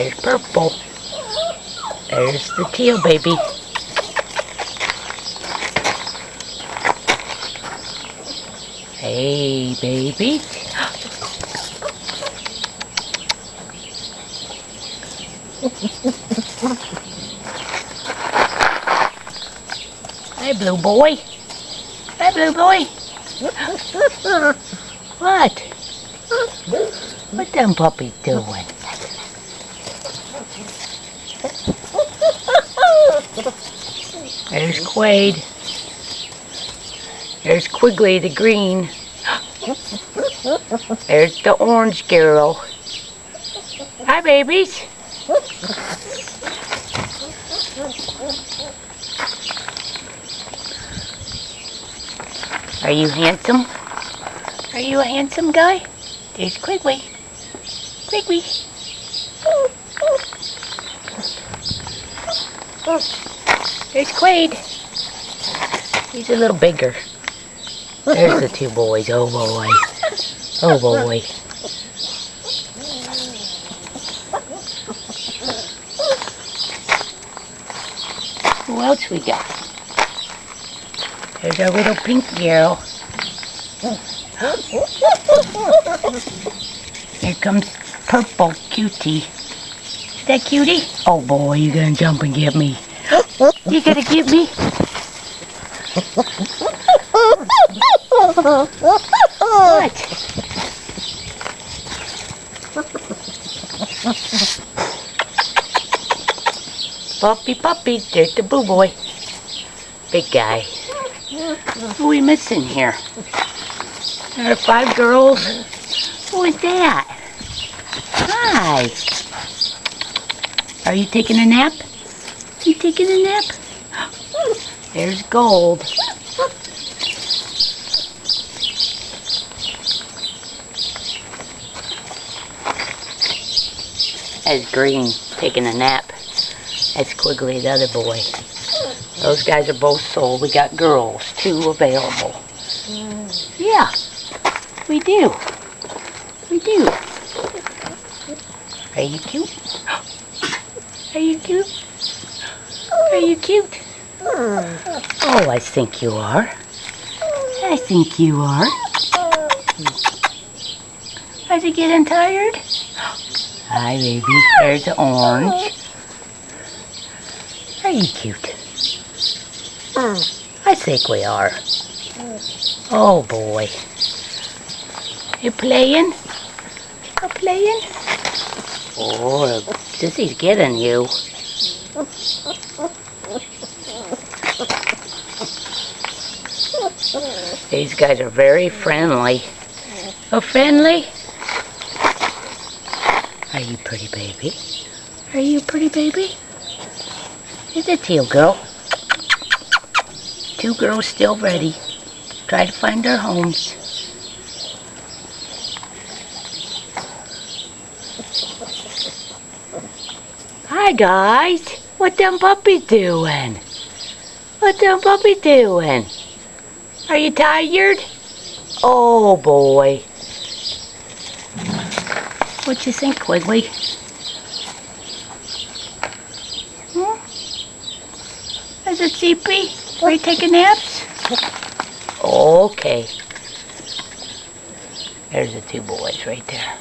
There's purple. There's the teal baby. Hey, baby. Hey, blue boy. Hey, blue boy. What? What them puppies doing? There's Quaid. There's Quigley the green. There's the orange girl. Hi, babies. Are you handsome? Are you a handsome guy? There's Quigley. Quigley. There's Quaid. He's a little bigger. There's the two boys. Oh boy. Oh boy. Who else we got? There's our little pink girl. Here comes purple cutie. Is that cutie? Oh boy, you're gonna jump and get me. You gonna get me? What? Puppy, there's the blue boy. Big guy. Who are we missing here? There are 5 girls. Who is that? Hi. Are you taking a nap? You taking a nap? There's Gold. That's Green taking a nap. That's Quigley, the other boy. Those guys are both sold. We got girls, 2 available. Yeah, we do. We do. Are you cute? Are you cute? Are you cute? Oh, I think you are. I think you are. Are you getting tired? Hi, baby. There's the orange. Are you cute? I think we are. Oh, boy. You playing? You playing? Oh, Sissy's getting you. These guys are very friendly. Oh, friendly? Are you pretty, baby? Are you pretty, baby? Here's a teal girl. 2 girls still ready. Try to find their homes. Hi, guys. What them puppies doing? What them puppies doing? Are you tired? Oh, boy. What you think, Quigley? Is it sleepy? Are you taking naps? Okay. There's the 2 boys right there.